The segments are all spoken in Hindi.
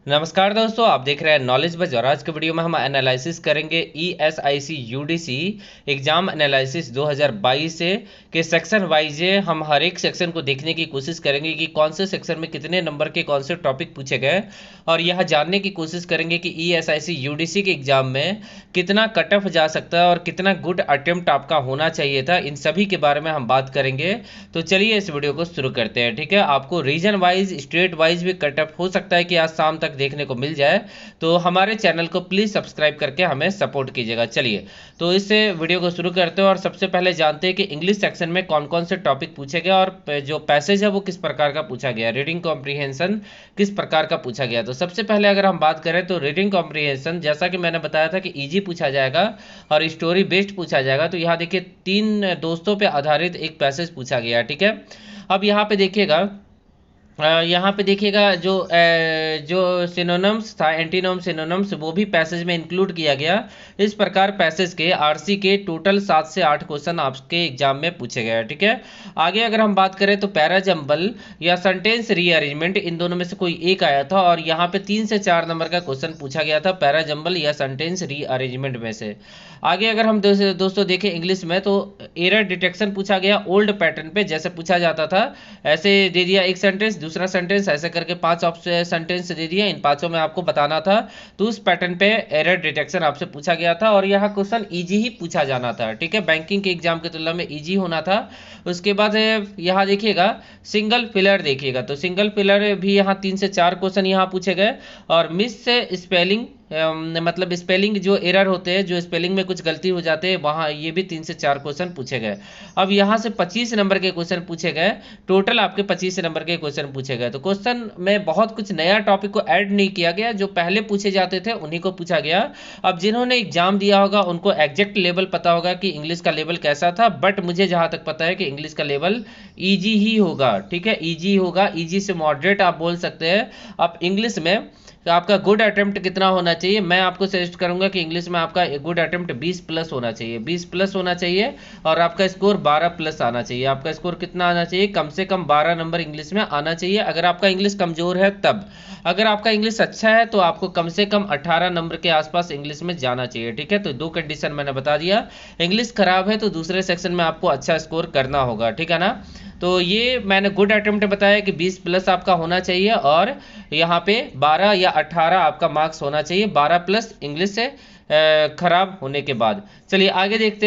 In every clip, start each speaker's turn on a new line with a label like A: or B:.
A: नमस्कार दोस्तों, आप देख रहे हैं नॉलेज बज और आज के वीडियो में हम एनालिसिस करेंगे ESIC UDC एग्जाम एनालिसिस 2022 से के सेक्शन वाइज हम हर एक सेक्शन को देखने की कोशिश करेंगे कि कौन से सेक्शन में कितने नंबर के कौन से टॉपिक पूछे गए और यह जानने की कोशिश करेंगे कि ESIC UDC के एग्जाम में कितना कट ऑफ जा सकता है और कितना गुड अटेम्प्ट आपका होना चाहिए था। इन सभी के बारे में हम बात करेंगे। तो चलिए इस वीडियो को शुरू करते हैं। ठीक है, आपको रीजन वाइज स्टेट वाइज भी कट ऑफ हो सकता है कि आज शाम तक देखने को मिल जाए, तो हमारे चैनल को प्लीज सब्सक्राइब करके हमें सपोर्ट कीजिएगा। चलिए तो इस वीडियो को शुरू करते हैं और सबसे पहले जानते हैं कि इंग्लिश सेक्शन में कौन कौन से टॉपिक पूछे गए और जो पैसेज है वो किस प्रकार का पूछा गया, रीडिंग कॉम्प्रिहेंशन किस प्रकार का पूछा गया। तो सबसे पहले अगर हम बात करें तो रीडिंग कॉम्प्रिहेंशन, जैसा कि मैंने बताया था कि इजी पूछा जाएगा और स्टोरी बेस्ड पूछा जाएगा। तो यहाँ देखिए 3 दोस्तों पे आधारित एक पैसेज पूछा गया। ठीक है, अब यहाँ पे देखिएगा जो सिनोनिम्स था, एंटीनोम सिनोनिम्स, वो भी पैसेज में इंक्लूड किया गया। इस प्रकार पैसेज के आरसी के टोटल 7 से 8 क्वेश्चन आपके एग्जाम में पूछे गए। ठीक है, आगे अगर हम बात करें तो पैराजम्बल या सेंटेंस रीअरेंजमेंट, इन दोनों में से कोई एक आया था और यहाँ पे 3 से 4 नंबर का क्वेश्चन पूछा गया था पैराजम्बल या सेंटेंस रीअरेंजमेंट में से। आगे अगर हम दोस्तों देखें इंग्लिश में तो एरर डिटेक्शन पूछा गया ओल्ड पैटर्न पे, जैसे पूछा जाता था ऐसे दे दिया एक सेंटेंस, दूसरा सेंटेंस, ऐसे करके 5 सेंटेंस दे दिया, इन पांचों में आपको बताना था। तो उस पैटर्न पे एरर डिटेक्शन आपसे पूछा गया था और यह क्वेश्चन इजी ही पूछा जाना था। ठीक है, बैंकिंग के एग्जाम की तुलना में इजी होना था। उसके बाद यहाँ देखिएगा सिंगल फिलर, देखिएगा तो सिंगल फिलर भी यहाँ 3 से 4 क्वेश्चन यहाँ पूछे गए और मिस से स्पेलिंग मतलब स्पेलिंग जो एरर होते हैं, जो स्पेलिंग में कुछ गलती हो जाते हैं, वहाँ ये भी 3 से 4 क्वेश्चन पूछे गए। अब यहाँ से 25 नंबर के क्वेश्चन पूछे गए, टोटल आपके 25 नंबर के क्वेश्चन पूछे गए। तो क्वेश्चन में बहुत कुछ नया टॉपिक को ऐड नहीं किया गया, जो पहले पूछे जाते थे उन्हीं को पूछा गया। अब जिन्होंने एग्जाम दिया होगा उनको एग्जैक्ट लेवल पता होगा कि इंग्लिश का लेवल कैसा था, बट मुझे जहाँ तक पता है कि इंग्लिश का लेवल ईजी ही होगा। ठीक है, ईजी होगा, ईजी से मॉडरेट आप बोल सकते हैं। अब इंग्लिश में तो आपका गुड अटेम्प्ट कितना होना चाहिए, मैं आपको सजेस्ट करूंगा कि इंग्लिश में आपका गुड अटेम्प्ट 20 प्लस होना चाहिए, 20 प्लस होना चाहिए और आपका स्कोर 12 प्लस आना चाहिए। आपका स्कोर कितना आना चाहिए, कम से कम 12 नंबर इंग्लिश में आना चाहिए। अगर आपका इंग्लिश कमजोर है तब, अगर आपका इंग्लिश अच्छा है तो आपको कम से कम 18 नंबर के आसपास इंग्लिश में जाना चाहिए। ठीक है, तो 2 कंडीशन मैंने बता दिया। इंग्लिश खराब है तो दूसरे सेक्शन में आपको अच्छा स्कोर करना होगा। ठीक है ना, तो ये मैंने गुड अटेम्प्ट बताया कि 20 प्लस आपका होना चाहिए और यहाँ पे 12 या 18 आपका मार्क्स होना चाहिए, 12 प्लस इंग्लिश से खराब होने के बाद। चलिए आगे देखते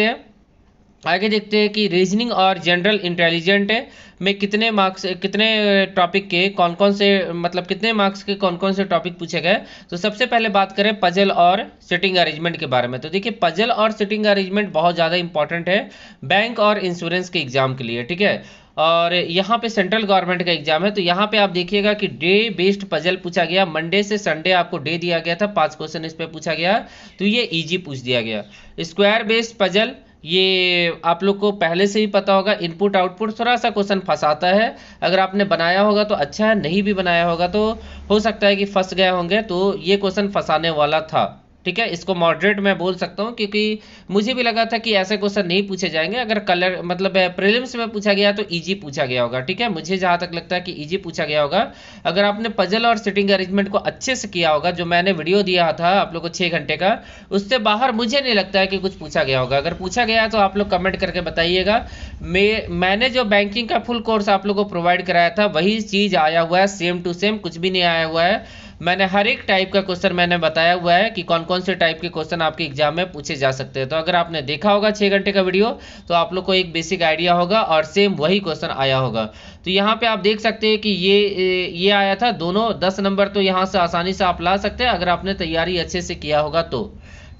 A: हैं कि रीजनिंग और जनरल इंटेलिजेंट में कितने मार्क्स, कितने टॉपिक के कौन कौन से, मतलब कितने मार्क्स के कौन कौन से टॉपिक पूछे गए। तो सबसे पहले बात करें पजल और सिटिंग अरेंजमेंट के बारे में। तो देखिए पजल और सिटिंग अरेंजमेंट बहुत ज़्यादा इंपॉर्टेंट है बैंक और इंश्योरेंस के एग्जाम के लिए। ठीक है, और यहाँ पे सेंट्रल गवर्नमेंट का एग्जाम है, तो यहाँ पे आप देखिएगा कि डे बेस्ड पजल पूछा गया, मंडे से संडे आपको डे दिया गया था, 5 क्वेश्चन इस पे पूछा गया, तो ये इजी पूछ दिया गया। स्क्वायर बेस्ड पजल, ये आप लोग को पहले से ही पता होगा, इनपुट आउटपुट थोड़ा सा क्वेश्चन फंसाता है। अगर आपने बनाया होगा तो अच्छा है, नहीं भी बनाया होगा तो हो सकता है कि फंस गए होंगे, तो ये क्वेश्चन फंसाने वाला था। ठीक है, इसको मॉडरेट मैं बोल सकता हूँ क्योंकि मुझे भी लगा था कि ऐसे क्वेश्चन नहीं पूछे जाएंगे। अगर कलर मतलब प्रीलिम्स में पूछा गया तो इजी पूछा गया होगा। ठीक है, मुझे जहाँ तक लगता है कि इजी पूछा गया होगा। अगर आपने पजल और सिटिंग अरेंजमेंट को अच्छे से किया होगा, जो मैंने वीडियो दिया था आप लोग को 6 घंटे का, उससे बाहर मुझे नहीं लगता है कि कुछ पूछा गया होगा। अगर पूछा गया तो आप लोग कमेंट करके बताइएगा। मैंने जो बैंकिंग का फुल कोर्स आप लोग को प्रोवाइड कराया था वही चीज़ आया हुआ है, सेम टू सेम, कुछ भी नहीं आया हुआ है। मैंने हर एक टाइप का क्वेश्चन मैंने बताया हुआ है कि कौन कौन से टाइप के क्वेश्चन आपके एग्जाम में पूछे जा सकते हैं। तो अगर आपने देखा होगा 6 घंटे का वीडियो तो आप लोग को एक बेसिक आइडिया होगा और सेम वही क्वेश्चन आया होगा। तो यहाँ पे आप देख सकते हैं कि ये आया था, दोनों 10 नंबर तो यहाँ से आसानी से आप ला सकते हैं अगर आपने तैयारी अच्छे से किया होगा तो।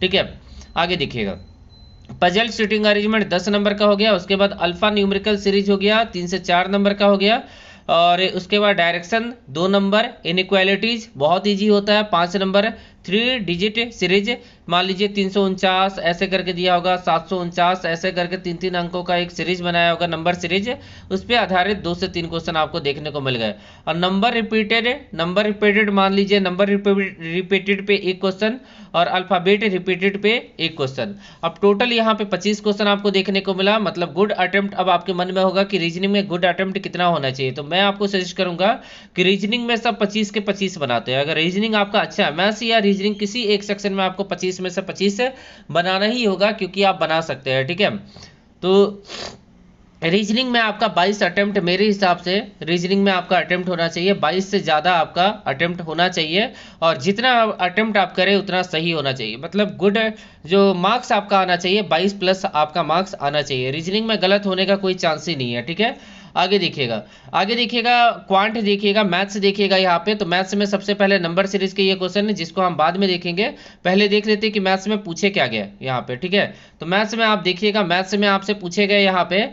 A: ठीक है, आगे देखिएगा पजल सिटिंग अरेंजमेंट 10 नंबर का हो गया। उसके बाद अल्फा न्यूमेरिकल सीरीज हो गया, 3 से 4 नंबर का हो गया। और उसके बाद डायरेक्शन 2 नंबर, इनइक्वालिटीज बहुत इजी होता है 5 नंबर, 3 डिजिट सीरीज, मान लीजिए 349 ऐसे करके दिया होगा, 749 ऐसे करके 3-3 अंकों का एक सीरीज बनाया होगा नंबर सीरीज, उस पर आधारित 2 से 3 क्वेश्चन आपको देखने को मिल गए। और नंबर रिपीटेड मान लीजिए नंबर रिपीटेड पे एक क्वेश्चन और अल्फाबेट रिपीटेड पे एक क्वेश्चन। अब टोटल यहाँ पे 25 क्वेश्चन आपको देखने को मिला, मतलब गुड अटेम्प्ट। अब आपके मन में होगा कि रीजनिंग में गुड अटेम्प्ट कितना होना चाहिए, तो मैं आपको सजेस्ट करूंगा कि रीजनिंग में सब 25 के 25 बनाते हैं। अगर रीजनिंग आपका अच्छा है, मैथ्स या रीजनिंग किसी एक सेक्शन में आपको 25 में से 25 बनाना ही होगा, क्योंकि आप बना सकते हैं, ठीक है। तो रीजनिंग में आपका 22 अटेम्प्ट, मेरे हिसाब से रीजनिंग में आपका अटेम्प्ट होना चाहिए 22 से ज़्यादा आपका अटेम्प्ट होना चाहिए, और जितना अटेम्प्ट आप करें उतना सही होना चाहिए। मतलब गुड जो मार्क्स आपका आना चाहिए 22 प्लस आपका मार्क्स आना चाहिए। रीजनिंग में गलत होने का कोई चांस ही नहीं है, ठीक है। आगे देखिएगा क्वांट देखिएगा, मैथ्स देखिएगा यहाँ पे। तो मैथ्स में सबसे पहले नंबर सीरीज के ये क्वेश्चन है, जिसको हम बाद में देखेंगे, पहले देख लेते हैं कि मैथ्स में पूछे क्या गया यहाँ पे, ठीक है। तो मैथ्स में आप देखिएगा, मैथ्स में आपसे पूछे गए यहाँ पे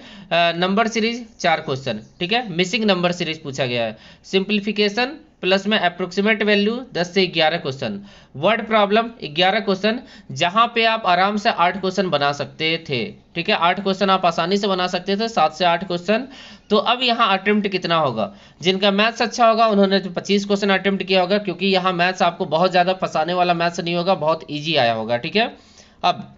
A: नंबर सीरीज 4 क्वेश्चन, ठीक है। मिसिंग नंबर सीरीज पूछा गया है, सिंप्लीफिकेशन प्लस में अप्रोक्सीमेट वैल्यू 10 से 11 क्वेश्चन, वर्ड प्रॉब्लम 11 क्वेश्चन, जहां पे आप आराम से 8 क्वेश्चन बना सकते थे, ठीक है। 8 क्वेश्चन आप आसानी से बना सकते थे, 7 से 8 क्वेश्चन। तो अब यहाँ अटेम्प्ट कितना होगा, जिनका मैथ्स अच्छा होगा उन्होंने तो 25 क्वेश्चन अटेम्प्ट किया होगा, क्योंकि यहाँ मैथ्स आपको बहुत ज़्यादा फंसाने वाला मैथ्स नहीं होगा, बहुत ईजी आया होगा, ठीक है। अब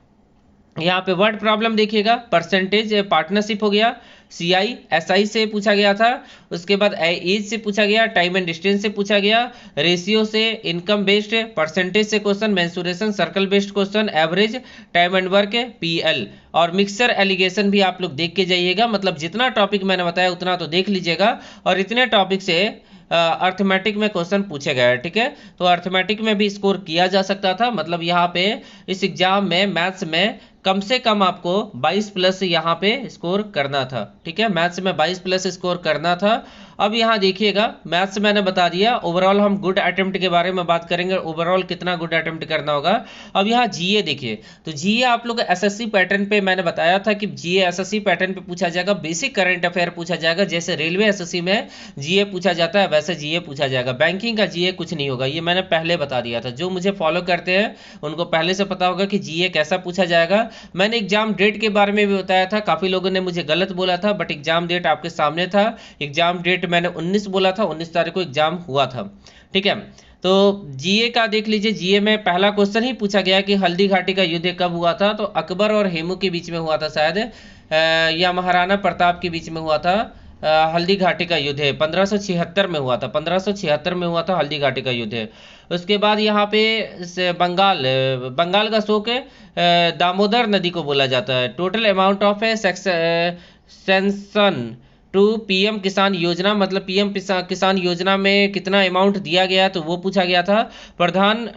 A: यहाँ पे वर्ड प्रॉब्लम देखिएगा, परसेंटेज पार्टनरशिप हो गया, CI SI से पूछा गया था, उसके बाद एज से पूछा गया, टाइम एंड डिस्टेंस से पूछा गया, रेशियो से, इनकम बेस्ड, परसेंटेज से question, mensuration, circle based question, average, time and work, PL और मिक्सर एलिगेशन भी आप लोग देख के जाइएगा। मतलब जितना टॉपिक मैंने बताया उतना तो देख लीजिएगा, और इतने टॉपिक से अर्थमेटिक में क्वेश्चन पूछे गए, ठीक है। तो अर्थमेटिक में भी स्कोर किया जा सकता था। मतलब यहाँ पे इस एग्जाम में मैथ्स में कम से कम आपको 22 प्लस यहाँ पे स्कोर करना था, ठीक है। मैथ्स में 22 प्लस स्कोर करना था। अब यहाँ देखिएगा, मैथ्स मैंने बता दिया, ओवरऑल हम गुड अटेम्प्ट के बारे में बात करेंगे, ओवरऑल कितना गुड अटेम्प्ट करना होगा। अब यहाँ GA देखिए, तो GA आप लोग SSC पैटर्न पे मैंने बताया था कि GA SSC पैटर्न पे पूछा जाएगा, बेसिक करंट अफेयर पूछा जाएगा, जैसे रेलवे SSC में GA पूछा जाता है वैसे GA पूछा जाएगा। बैंकिंग का GA कुछ नहीं होगा, ये मैंने पहले बता दिया था। जो मुझे फॉलो करते हैं उनको पहले से पता होगा कि GA कैसा पूछा जाएगा। मैंने एग्जाम डेट के बारे में भी बताया था, काफ़ी लोगों ने मुझे गलत बोला था, बट एग्जाम डेट आपके सामने था। एग्जाम डेट मैंने 19 बोला था, 19 तारीख को एग्जाम हुआ था, ठीक है। तो GA का देख लीजिए, GA में पहला क्वेश्चन ही पूछा गया कि हल्दी घाटी का युद्ध कब हुआ था, तो अकबर और हेमू के बीच में हुआ था शायद, या महाराणा प्रताप के बीच में हुआ था। हल्दी घाटी का युद्ध है 1576 में हुआ था, 1576 में हुआ था हल्दी घाटी का युद्ध है। उसके बाद यहाँ पे बंगाल का शोक दामोदर नदी को बोला जाता है। Total amount of sanction to PM Kisan योजना, मतलब PM किसान योजना में कितना अमाउंट दिया गया, तो वो पूछा गया था। प्रधान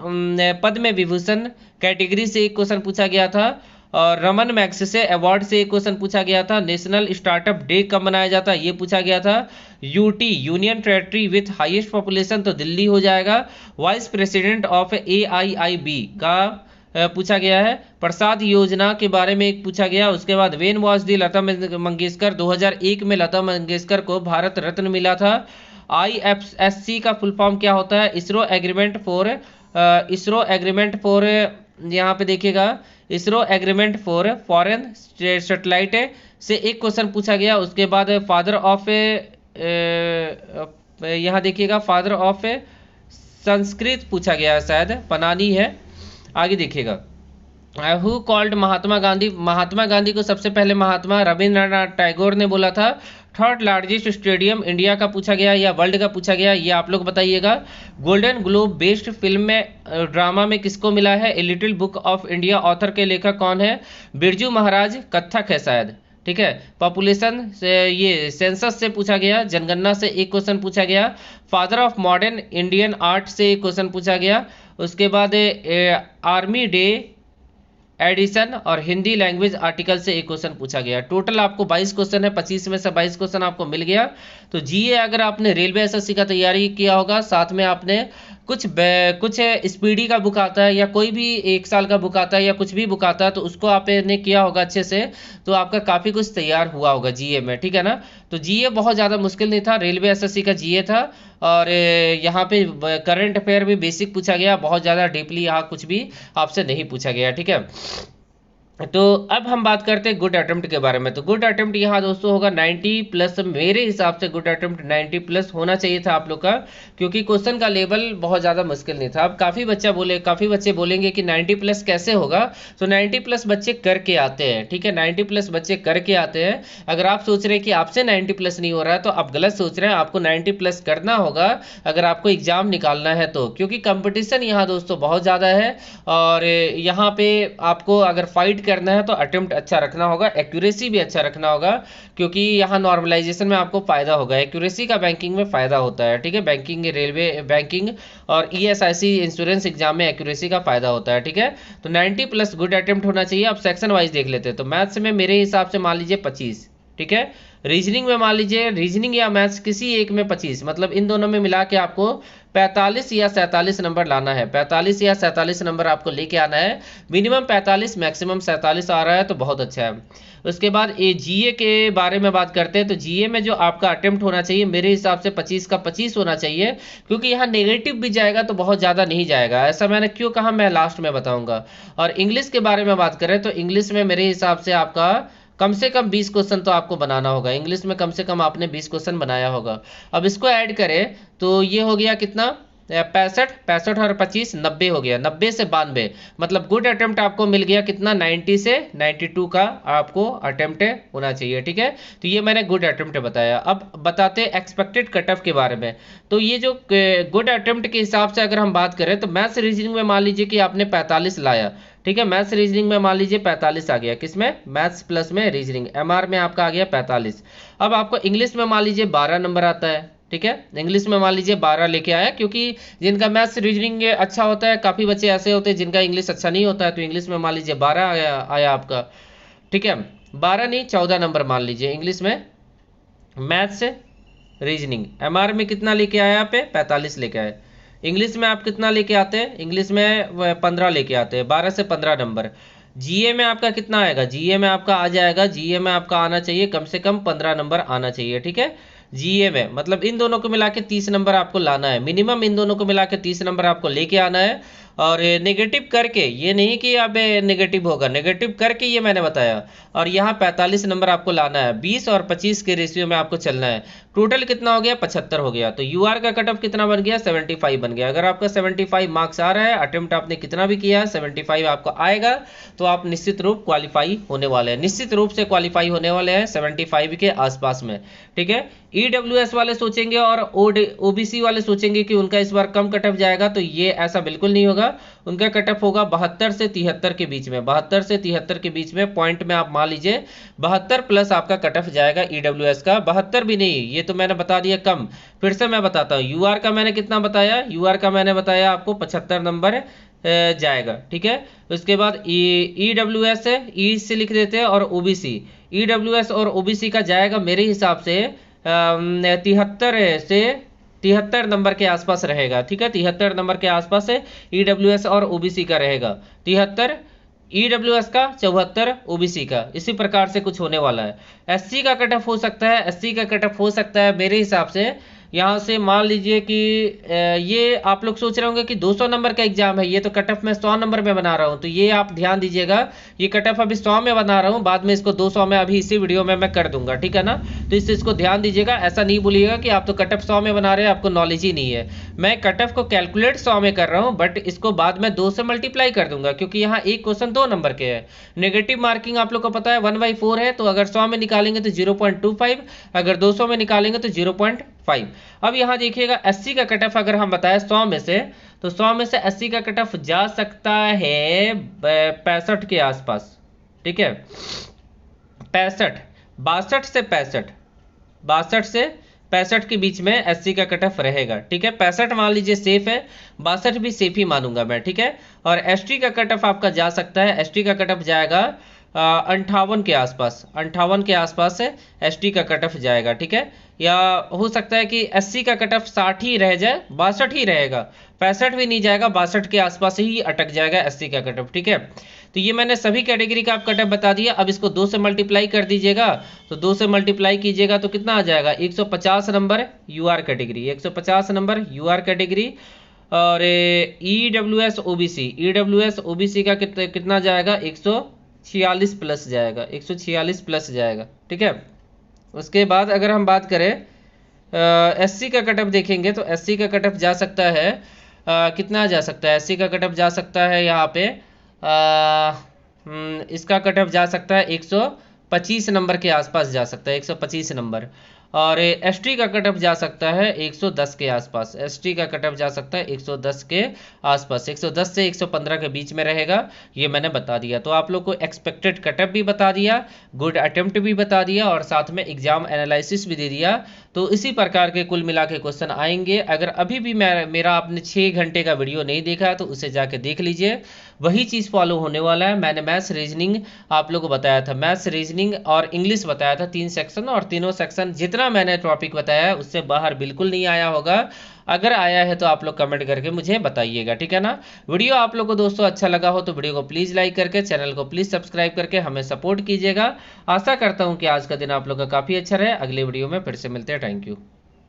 A: पद्म विभूषण कैटेगरी से एक क्वेश्चन पूछा गया था, और रमन मैग्सेसे अवार्ड से एक क्वेश्चन पूछा गया था। नेशनल स्टार्टअप डे कब मनाया जाता है, ये पूछा गया था। UT union territory with highest population, तो दिल्ली हो जाएगा। वाइस प्रेसिडेंट ऑफ AIIB का पूछा गया है। प्रसाद योजना के बारे में एक पूछा गया। उसके बाद when was the Lata Mangeshkar, 2001 में लता मंगेशकर को भारत रत्न मिला था। IFSC का फुल फॉर्म क्या होता है, इसरो एग्रीमेंट फॉर यहाँ पे देखिएगा, ISRO agreement for foreign satellite से एक क्वेश्चन पूछा गया। उसके बाद फादर ऑफ यहाँ देखिएगा, फादर ऑफ संस्कृत पूछा गया शायद, पनानी है। आगे देखिएगा, हु कॉल्ड महात्मा गांधी, महात्मा गांधी को सबसे पहले महात्मा रविंद्रनाथ टैगोर ने बोला था। थर्ड लार्जेस्ट स्टेडियम इंडिया का पूछा गया या वर्ल्ड का पूछा गया, ये आप लोग बताइएगा। गोल्डन ग्लोब बेस्ड फिल्म में ड्रामा में किसको मिला है, a little book of India, author के लेखक कौन है, बिरजू महाराज, कथक है शायद, ठीक है। पॉपुलेशन से, ये सेंसस से पूछा गया, जनगणना से एक क्वेश्चन पूछा गया। Father of modern Indian art से एक क्वेश्चन पूछा गया। उसके बाद आर्मी डे एडिशन और हिंदी लैंग्वेज आर्टिकल से एक क्वेश्चन पूछा गया। टोटल आपको 22 क्वेश्चन है, 25 में से 22 क्वेश्चन आपको मिल गया। तो GA अगर आपने रेलवे SSC का तैयारी किया होगा, साथ में आपने कुछ स्पीडी का बुक आता है, या कोई भी 1 साल का बुक आता है, या कुछ भी बुक आता है, तो उसको आपने किया होगा अच्छे से, तो आपका काफ़ी कुछ तैयार हुआ होगा GA में, ठीक है ना। तो जीए बहुत ज़्यादा मुश्किल नहीं था, रेलवे एसएससी का जीए था। और यहाँ पे करंट अफेयर भी बेसिक पूछा गया, बहुत ज़्यादा डीपली यहाँ कुछ भी आपसे नहीं पूछा गया, ठीक है। तो अब हम बात करते हैं गुड अटेम्प्ट के बारे में। तो गुड अटेम्प्ट यहाँ दोस्तों होगा 90 प्लस। मेरे हिसाब से गुड अटेम्प्ट 90 प्लस होना चाहिए था आप लोग का, क्योंकि क्वेश्चन का लेवल बहुत ज़्यादा मुश्किल नहीं था। अब काफ़ी बच्चे बोलेंगे कि 90 प्लस कैसे होगा। तो 90 प्लस बच्चे करके आते हैं, ठीक है, 90 प्लस बच्चे करके आते हैं। अगर आप सोच रहे हैं कि आपसे 90 प्लस नहीं हो रहा है तो आप गलत सोच रहे हैं, आपको 90 प्लस करना होगा अगर आपको एग्जाम निकालना है तो, क्योंकि कंपटीशन यहाँ दोस्तों बहुत ज़्यादा है। और यहाँ पे आपको अगर फाइट करना है तो अटेम्प्ट अच्छा रखना होगा, एक्यूरेसी भी अच्छा रखना होगा, क्योंकि यहाँ नॉर्मलाइजेशन में आपको फायदा होगा। एक्यूरेसी का बैंकिंग में फायदा होता है, ठीक है, बैंकिंग, रेलवे बैंकिंग और ईएसआईसी इंश्योरेंस एग्जाम में एक्यूरेसी का फायदा होता है, ठीक है। तो 90 प्लस गुड अटेम्प्ट होना चाहिए। अब सेक्शन वाइज देख लेते हैं। तो मैथ्स में मेरे हिसाब से मान लीजिए 25, ठीक है। रीजनिंग में मान लीजिए, रीजनिंग या मैथ्स किसी एक में 25, मतलब इन दोनों में मिला के आपको 45 या 47 नंबर लाना है। 45 या 47 नंबर आपको लेके आना है। मिनिमम 45, मैक्सिमम 47 आ रहा है तो बहुत अच्छा है। उसके बाद ये जीए के बारे में बात करते हैं। तो जीए में जो आपका अटेम्प्ट होना चाहिए मेरे हिसाब से 25 का 25 होना चाहिए, क्योंकि यहाँ नेगेटिव भी जाएगा तो बहुत ज़्यादा नहीं जाएगा। ऐसा मैंने क्यों कहा मैं लास्ट में बताऊंगा। और इंग्लिश के बारे में बात करें तो इंग्लिश में मेरे हिसाब से आपका कम से कम 20 क्वेश्चन तो आपको बनाना होगा। इंग्लिश में कम से कम आपने 20 क्वेश्चन बनाया होगा। अब इसको ऐड करें तो ये हो गया कितना, 65 और 25 90 हो गया, 90 से 92, मतलब गुड अटेम्प्ट आपको मिल गया कितना, 90 से 92 का आपको अटेम्प्ट होना चाहिए, ठीक है। तो ये मैंने गुड अटेम्प्ट बताया। अब बताते हैं एक्सपेक्टेड कट ऑफ के बारे में। तो ये जो गुड अटेम्प्ट के हिसाब से अगर हम बात करें तो मैथ्स रीजनिंग में मान लीजिए कि आपने 45 लाया, ठीक है। मैथ्स रीजनिंग में मान लीजिए 45 आ गया, किसमें, मैथ्स प्लस में रीजनिंग, एमआर में आपका आ गया 45। अब आपको इंग्लिश में मान लीजिए 12 नंबर आता है, ठीक है। इंग्लिश में मान लीजिए 12 लेके आया, क्योंकि जिनका मैथ्स रीजनिंग अच्छा होता है, काफ़ी बच्चे ऐसे होते हैं जिनका इंग्लिश अच्छा नहीं होता है, तो इंग्लिश में मान लीजिए 12 आया आपका, ठीक है। 12 नहीं 14 नंबर मान लीजिए इंग्लिश में मैथ्स रीजनिंग। एमआर में कितना लेके आया आप, 45 लेके आए। इंग्लिश में आप कितना लेके आते हैं, इंग्लिश में 15 लेके आते हैं, 12 से 15 नंबर। जीए में आपका कितना आएगा, जीए में आपका आ जाएगा, जीए में आपका आना चाहिए कम से कम 15 नंबर आना चाहिए, ठीक है। जीए में मतलब इन दोनों को मिला के 30 नंबर आपको लाना है, मिनिमम इन दोनों को मिला के 30 नंबर आपको लेके आना है। और नेगेटिव करके, ये नहीं कि अब नेगेटिव होगा, नेगेटिव करके ये मैंने बताया। और यहाँ 45 नंबर आपको लाना है, 20 और 25 के रेशियो में आपको चलना है। टोटल कितना हो गया, 75 हो गया। तो यूआर का कट ऑफ कितना बन गया, 75 बन गया। अगर आपका 75 मार्क्स आ रहा है, अटेम्प्ट आपने कितना भी किया है 75 आपको आएगा, तो आप निश्चित रूप क्वालिफाई होने वाले हैं, निश्चित रूप से क्वालिफाई होने वाले हैं 75 के आसपास में, ठीक है। ईडब्ल्यूएस वाले सोचेंगे और ओबीसी वाले सोचेंगे कि उनका इस बार कम कट ऑफ जाएगा, तो ये ऐसा बिल्कुल नहीं होगा। उनका कट ऑफ होगा 72 से 73 के बीच में, 72 से 73 के बीच में। पॉइंट में आप मान लीजिए 72 प्लस आपका कट ऑफ जाएगा ईडब्ल्यूएस का। 72 भी नहीं, ये तो मैंने बता दिया कम। फिर से मैं बताता हूँ, यूआर का मैंने कितना बताया, यूआर का मैंने बताया आपको 75 नंबर जाएगा, ठीक है। उसके बाद ईडब्ल्यूएस है, ई से लिख देते हैं, और ओबीसी, ईडब्ल्यूएस और ओबीसी का जाएगा मेरे हिसाब से 73 से 73 नंबर के आसपास रहेगा, ठीक है। 73 नंबर के आसपास है ईडब्ल्यूएस और ओबीसी का रहेगा। 73 ईडब्ल्यूएस का, 74 ओबीसी का, इसी प्रकार से कुछ होने वाला है। एससी का कट ऑफ हो सकता है, एससी का कट ऑफ हो सकता है मेरे हिसाब से यहाँ से मान लीजिए कि ये आप लोग सोच रहे होंगे कि 200 नंबर का एग्जाम है, ये तो कट ऑफ मैं 100 नंबर में बना रहा हूँ, तो ये आप ध्यान दीजिएगा, ये कट ऑफ अभी 100 में बना रहा हूँ, बाद में इसको 200 में अभी इसी वीडियो में मैं कर दूंगा, ठीक है ना। तो इस चीज़ को ध्यान दीजिएगा, ऐसा नहीं बोलिएगा कि आप तो कट ऑफ 100 में बना रहे हैं, आपको नॉलेज ही नहीं है। मैं कट ऑफ को कैलकुलेट 100 में कर रहा हूँ, बट इसको बाद में 2 से मल्टीप्लाई कर दूंगा, क्योंकि यहाँ एक क्वेश्चन 2 नंबर के है। नेगेटिव मार्किंग आप लोग को पता है 1/4 है, तो अगर 100 में निकालेंगे तो 0.25, अगर 200 में निकालेंगे तो 0.5। अब यहाँ देखिएगा 80 का कट ऑफ अगर हम बताएं 100 में से, तो 100 में से 80 का कट ऑफ जा सकता है 65 के आसपास, ठीक है। 65, 62 से 65, 62 से 65 के बीच में 80 का कट ऑफ रहेगा, ठीक है। 65 मान लीजिए सेफ है, 62 भी सेफ ही मानूंगा मैं, ठीक है। और एसटी का कट ऑफ आपका जा सकता है, एसटी का कट ऑफ जाएगा 58 के आसपास, 58 के आसपास से एसटी का कट ऑफ जाएगा, ठीक है। या हो सकता है कि 80 का कट ऑफ 60 ही रह जाए, 62 ही रहेगा, 65 भी नहीं जाएगा, 62 के आसपास ही अटक जाएगा 80 का कट ऑफ। ठीक है, तो ये मैंने सभी कैटेगरी का आप कट ऑफ बता दिया। अब इसको 2 से मल्टीप्लाई कर दीजिएगा, तो 2 से मल्टीप्लाई कीजिएगा तो कितना आ जाएगा, 150 number UR category, 150 number UR category. और EWS OBC, EWS OBC का कितना जाएगा, 146 प्लस जाएगा, 146 प्लस जाएगा। ठीक है, उसके बाद अगर हम बात करें SC का कट ऑफ देखेंगे तो SC का कट ऑफ जा सकता है कितना जा सकता है, SC का कट ऑफ जा सकता है यहाँ पे इसका कट ऑफ जा सकता है 125 नंबर के आसपास जा सकता है, 125 नंबर। और ST का कट ऑफ जा सकता है 110 के आसपास, ST का कट ऑफ जा सकता है 110 के आसपास, 110 से 115 के बीच में रहेगा, ये मैंने बता दिया। तो आप लोग को एक्सपेक्टेड कट ऑफ भी बता दिया, गुड अटेम्प्ट भी बता दिया और साथ में एग्जाम एनालिसिस भी दे दिया। तो इसी प्रकार के कुल मिला के क्वेश्चन आएंगे। अगर अभी भी मेरा आपने 6 घंटे का वीडियो नहीं देखा है तो उसे जाके देख लीजिए, वही चीज़ फॉलो होने वाला है। मैंने मैथ्स रीजनिंग आप लोगों को बताया था, मैथ्स रीजनिंग और इंग्लिश बताया था, 3 सेक्शन, और तीनों सेक्शन जितना मैंने टॉपिक बताया है उससे बाहर बिल्कुल नहीं आया होगा। अगर आया है तो आप लोग कमेंट करके मुझे बताइएगा, ठीक है ना। वीडियो आप लोग को दोस्तों अच्छा लगा हो तो वीडियो को प्लीज़ लाइक करके, चैनल को प्लीज़ सब्सक्राइब करके हमें सपोर्ट कीजिएगा। आशा करता हूँ कि आज का दिन आप लोग का काफ़ी अच्छा रहे। अगले वीडियो में फिर से मिलते हैं। Thank you.